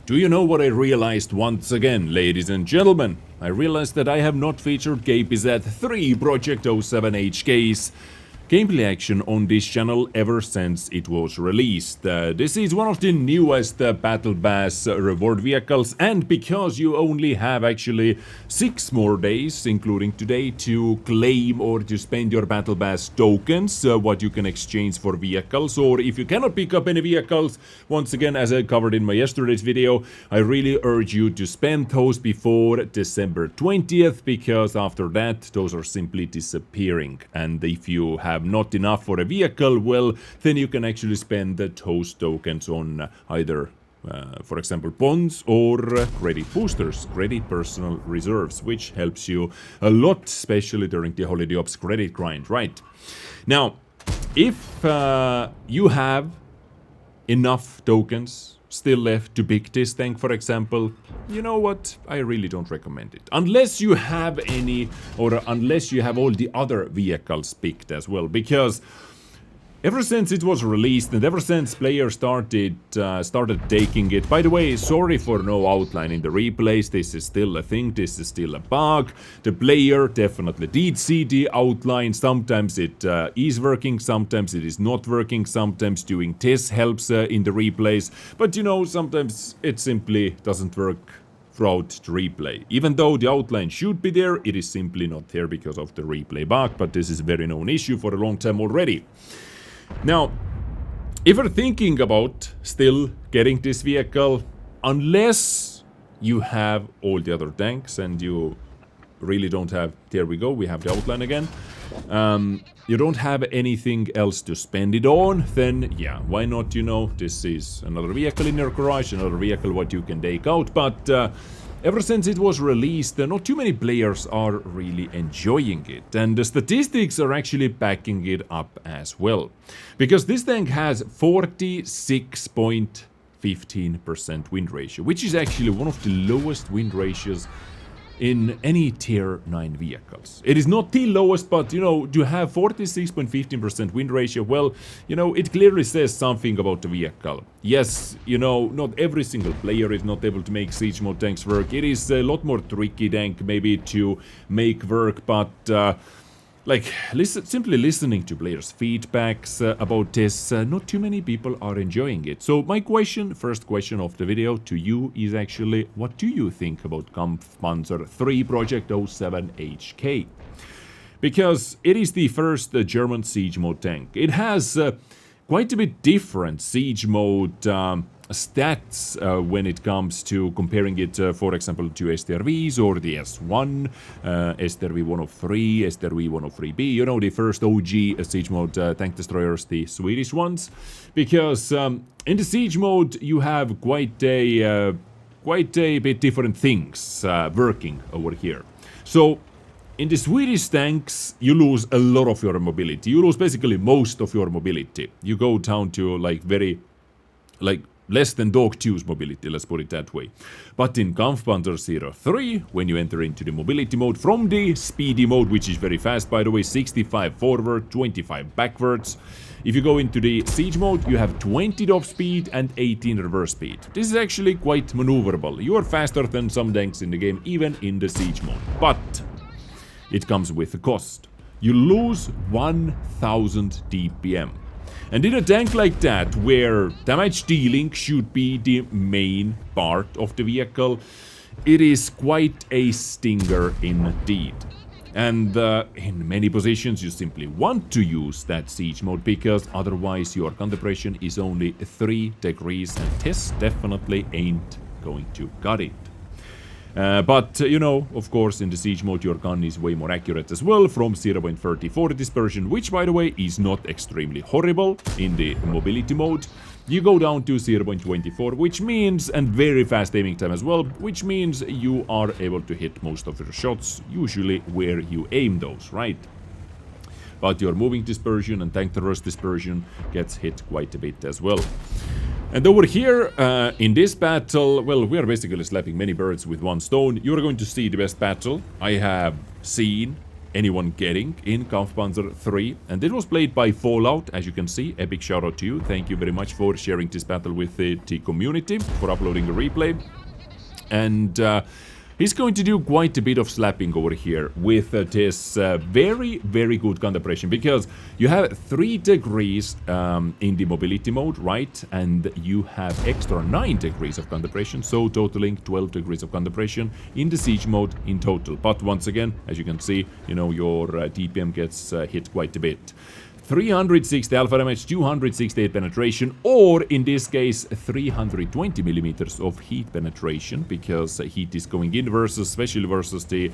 Do you know what I realized once again, ladies and gentlemen? I realized that I have not featured KPZ 3 Project 07 HK's gameplay action on this channel ever since it was released. This is one of the newest Battle Pass reward vehicles, and because you only have actually 6 more days, including today, to claim or to spend your Battle Pass tokens, what you can exchange for vehicles, or if you cannot pick up any vehicles, once again, as I covered in my yesterday's video, I really urge you to spend those before December 20th, because after that, those are simply disappearing, and if you have not enough for a vehicle, well, then you can actually spend those tokens on either, for example, bonds or credit boosters, credit personal reserves, which helps you a lot, especially during the holiday ops credit grind, right? Now, if you have enough tokens still left to pick this tank, for example, you know what? I really don't recommend it. Unless you have any, or unless you have all the other vehicles picked as well, because ever since it was released and ever since players started taking it. By the way, sorry for no outline in the replays. This is still a thing. This is still a bug. The player definitely did see the outline. Sometimes it is working. Sometimes it is not working. Sometimes doing this helps in the replays. But you know, sometimes it simply doesn't work throughout the replay. Even though the outline should be there, it is simply not there because of the replay bug. But this is a very known issue for a long time already. Now, if you're thinking about still getting this vehicle, unless you have all the other tanks and you really don't have, there we go, we have the outline again, you don't have anything else to spend it on, then yeah, why not, you know, this is another vehicle in your garage, another vehicle what you can take out, but ever since it was released, not too many players are really enjoying it, and the statistics are actually backing it up as well. Because this tank has 46.15% win ratio, which is actually one of the lowest win ratios in any tier 9 vehicles. It is not the lowest, but you know, to have 46.15% win ratio, well, you know, it clearly says something about the vehicle. Yes, you know, not every single player is not able to make siege mode tanks work. It is a lot more tricky tank maybe to make work, but like, simply listening to players' feedbacks about this, not too many people are enjoying it. So my question, first question of the video to you is actually, what do you think about Kampfpanzer 3 Project 07 HK? Because it is the first German siege mode tank. It has quite a bit different siege mode stats when it comes to comparing it, for example, to STRVs or the S1, STRV 103, STRV 103B, you know, the first OG siege mode tank destroyers, the Swedish ones, because in the siege mode you have quite a bit different things working over here. So in the Swedish tanks, you lose a lot of your mobility. You lose basically most of your mobility. You go down to like less than dog 2's mobility, let's put it that way. But in Kampfpanzer 03, when you enter into the mobility mode from the speedy mode, which is very fast by the way, 65 forward, 25 backwards. If you go into the siege mode, you have 20 top speed and 18 reverse speed. This is actually quite maneuverable. You are faster than some tanks in the game, even in the siege mode. But it comes with a cost. You lose 1000 DPM. And in a tank like that, where damage dealing should be the main part of the vehicle, it is quite a stinger indeed. And in many positions you simply want to use that siege mode, because otherwise your gun depression is only 3 degrees, and this definitely ain't going to cut it. But, you know, of course, in the siege mode, your gun is way more accurate as well, from 0.34 dispersion, which, by the way, is not extremely horrible in the mobility mode. You go down to 0.24, which means, and very fast aiming time as well, which means you are able to hit most of your shots, usually where you aim those, right? But your moving dispersion and tank traverse dispersion gets hit quite a bit as well. And over here, in this battle, well, we are basically slapping many birds with one stone. You are going to see the best battle I have seen anyone getting in Kampfpanzer 3. And it was played by Fallout, as you can see. A big shout out to you. Thank you very much for sharing this battle with the community, for uploading a replay. And he's going to do quite a bit of slapping over here with this very, very good gun depression, because you have 3 degrees in the mobility mode, right? And you have extra 9 degrees of gun depression, so totaling 12 degrees of gun depression in the siege mode in total. But once again, as you can see, you know, your DPM gets hit quite a bit. 360 alpha damage, 268 penetration, or in this case 320 millimeters of heat penetration, because heat is going in versus, especially versus the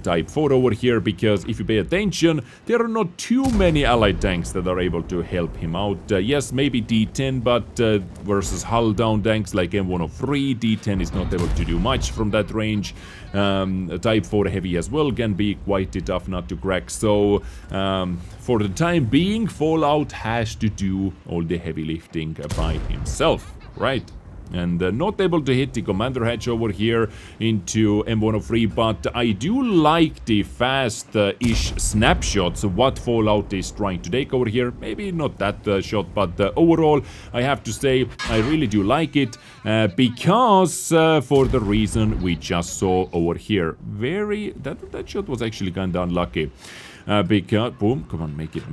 Type 4 over here, because if you pay attention, there are not too many allied tanks that are able to help him out. Yes, maybe D10, but versus hull down tanks like M103, D10 is not able to do much from that range. Type 4 heavy as well can be quite tough not to crack, so for the time being, Fallout has to do all the heavy lifting by himself, right? And not able to hit the commander hatch over here into M103, but I do like the fast-ish snapshots of what Fallout is trying to take over here. Maybe not that shot, but overall, I have to say, I really do like it, because for the reason we just saw over here. That shot was actually kind of unlucky. Because, boom, come on, make it.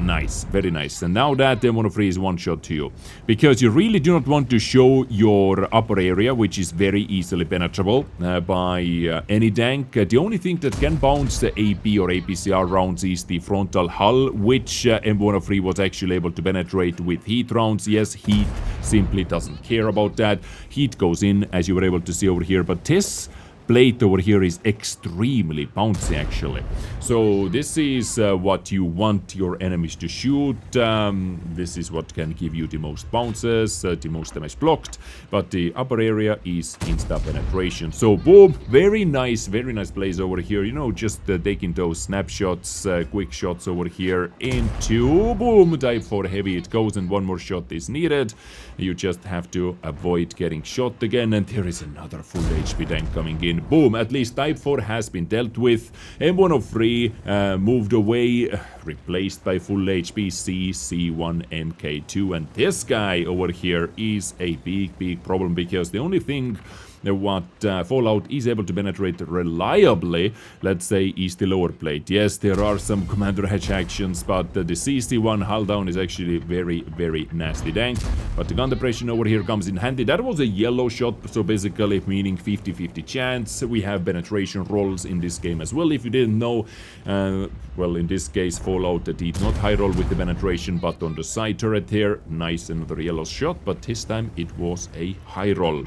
Nice, very nice. And now that M103 is one shot to you. Because you really do not want to show your upper area, which is very easily penetrable by any tank. The only thing that can bounce the AP or APCR rounds is the frontal hull, which M103 was actually able to penetrate with heat rounds. Yes, heat simply doesn't care about that. Heat goes in, as you were able to see over here, but this plate over here is extremely bouncy, actually. So this is what you want your enemies to shoot. This is what can give you the most bounces, the most damage blocked, but the upper area is insta penetration. So boom, very nice plays over here, you know, just taking those snapshots, quick shots over here into, boom, Type 4 heavy it goes, and one more shot is needed. You just have to avoid getting shot again, and there is another full HP tank coming in. Boom, at least Type 4 has been dealt with. M103 moved away, replaced by full HP C1 MK2, and this guy over here is a big problem, because the only thing what Fallout is able to penetrate reliably, let's say, is the lower plate. Yes, there are some commander hatch actions, but the CC1 hull down is actually very nasty tank. But the gun depression over here comes in handy. That was a yellow shot, so basically meaning 50-50 chance. We have penetration rolls in this game as well, if you didn't know. Well, in this case, Fallout did not high roll with the penetration, but on the side turret here, nice, another yellow shot, but this time it was a high roll.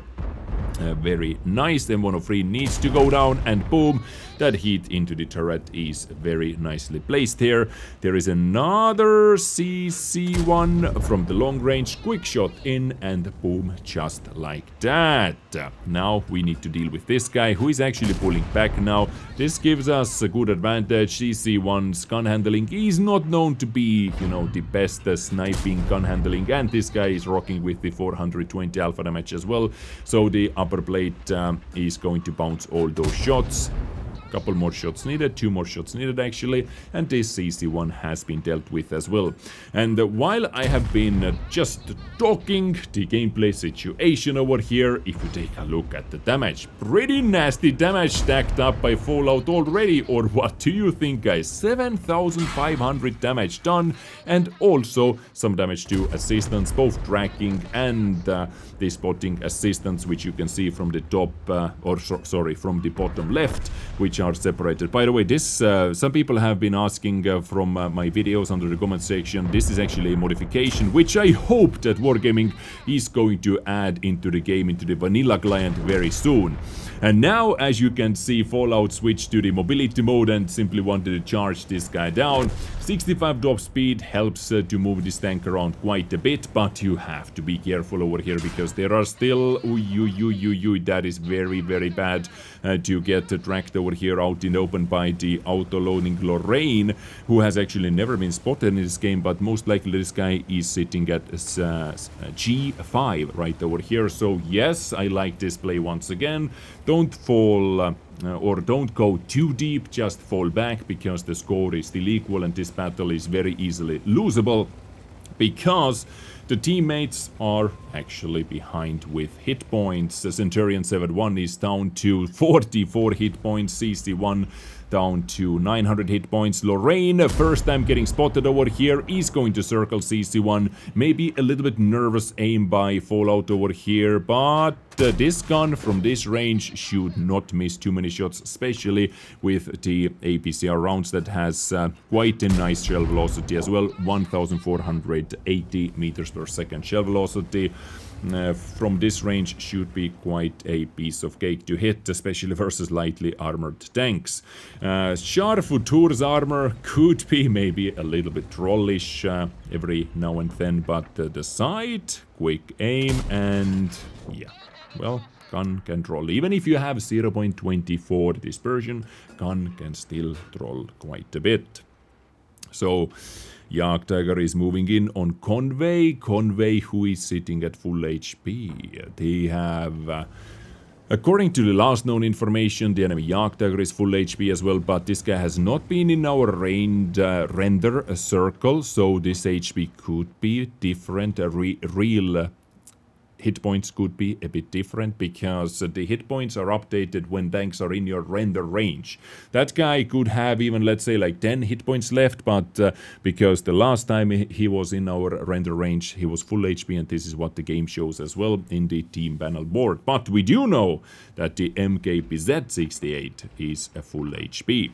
Very nice. M103 needs to go down, and boom, that heat into the turret is very nicely placed here. There is another CC1 from the long range, quick shot in, and boom, just like that. Now we need to deal with this guy, who is actually pulling back now. This gives us a good advantage. CC1's gun handling is not known to be, you know, the best sniping gun handling, and this guy is rocking with the 420 alpha damage as well, so the upper plate is going to bounce all those shots. Couple more shots needed, 2 more shots needed actually, and this CC1 has been dealt with as well. And while I have been just talking the gameplay situation over here, if you take a look at the damage, pretty nasty damage stacked up by Fallout already, or what do you think, guys? 7,500 damage done, and also some damage to assistance, both tracking and the spotting assistance, which you can see from the top, from the bottom left, which are separated. By the way, this some people have been asking from my videos under the comment section. This is actually a modification which I hope that Wargaming is going to add into the game, into the vanilla client very soon. And now, as you can see, Fallout switched to the mobility mode and simply wanted to charge this guy down. 65 drop speed helps to move this tank around quite a bit, but you have to be careful over here, because there are still, that is very bad to get tracked over here out in the open by the auto-loading Lorraine, who has actually never been spotted in this game, but most likely this guy is sitting at G5 right over here. So yes, I like this play once again. Don't fall or don't go too deep, just fall back because the score is still equal and this battle is very easily losable because the teammates are actually behind with hit points. The Centurion 7-1 is down to 44 hit points, CC1 down to 900 hit points. Lorraine, first time getting spotted over here, is going to circle CC1. Maybe a little bit nervous aim by Fallout over here, but this gun from this range should not miss too many shots, especially with the APCR rounds that has quite a nice shell velocity as well, 1480 meters per second shell velocity. From this range should be quite a piece of cake to hit, especially versus lightly armored tanks. Char Futur's armor could be maybe a little bit trollish every now and then, but the sight, quick aim, and yeah, well, gun can troll. Even if you have 0.24 dispersion, gun can still troll quite a bit. So Jagdtiger is moving in on Conway. Conway, who is sitting at full HP. They have, according to the last known information, the enemy Jagdtiger is full HP as well, but this guy has not been in our ranged render circle, so this HP could be different. Real hit points could be a bit different because the hit points are updated when tanks are in your render range. That guy could have even, let's say, like 10 hit points left, but because the last time he was in our render range, he was full HP, and this is what the game shows as well in the team panel board. But we do know that the MKPZ-68 is a full HP.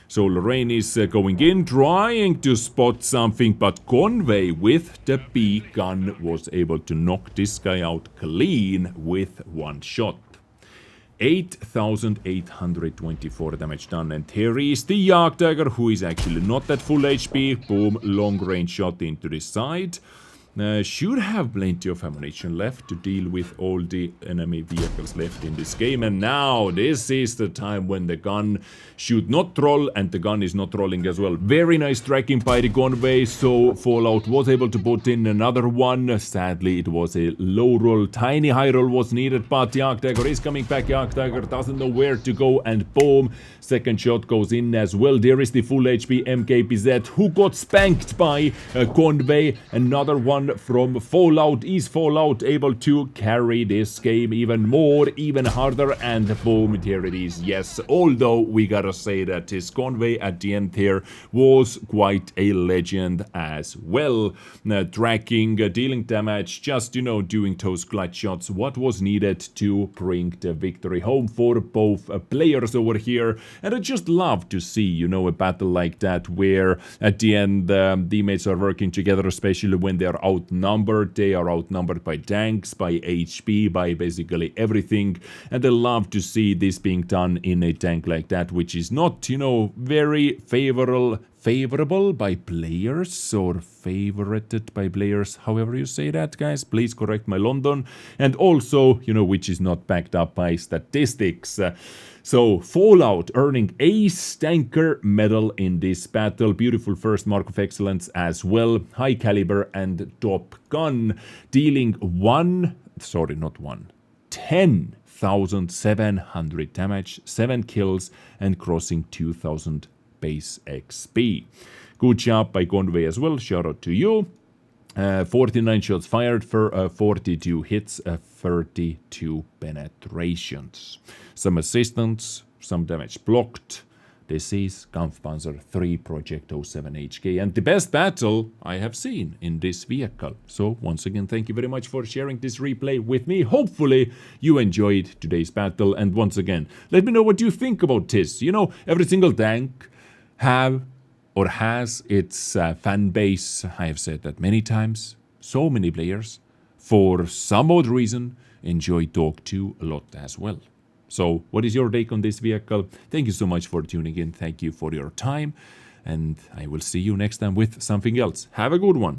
So Lorraine is going in, trying to spot something, but Conway with the B gun was able to knock this guy out clean with one shot. 8,824 damage done, and here is the Jagdtiger, who is actually not at full HP. Boom, long range shot into the side. Should have plenty of ammunition left to deal with all the enemy vehicles left in this game. And now this is the time when the gun should not troll, and the gun is not trolling as well. Very nice tracking by the Conway, so Fallout was able to put in another one. Sadly, it was a low roll. Tiny high roll was needed, but Jagdtiger is coming back. Jagdtiger doesn't know where to go, and boom, second shot goes in as well. There is the full HP MKPZ, who got spanked by Conway. Another one from Fallout. Is Fallout able to carry this game even more, even harder? And boom, here it is. Yes, although we gotta say that his Conway at the end here was quite a legend as well. Tracking, dealing damage, just, you know, doing those clutch shots, what was needed to bring the victory home for both players over here. And I just love to see, you know, a battle like that where at the end teammates are working together, especially when they are outnumbered. They are outnumbered by tanks, by HP, by basically everything. And I love to see this being done in a tank like that, which is not, you know, very favorable by players, or favorited by players, however you say that, guys. Please correct my London. And also, you know, which is not backed up by statistics. So Fallout earning Ace Tanker medal in this battle. Beautiful first mark of excellence as well. High caliber and top gun, dealing 10,700 damage, 7 kills, and crossing 2,000 base XP. Good job by Conway as well. Shout out to you. 49 shots fired for 42 hits, 32 penetrations. Some assistance, some damage blocked. This is Kampfpanzer 3 Projekt 07HK, and the best battle I have seen in this vehicle. So once again, thank you very much for sharing this replay with me. Hopefully you enjoyed today's battle, and once again, let me know what you think about this. You know, every single tank has its fan base. I have said that many times. So many players, for some odd reason, enjoy Dog 2 a lot as well. So what is your take on this vehicle? Thank you so much for tuning in. Thank you for your time. And I will see you next time with something else. Have a good one.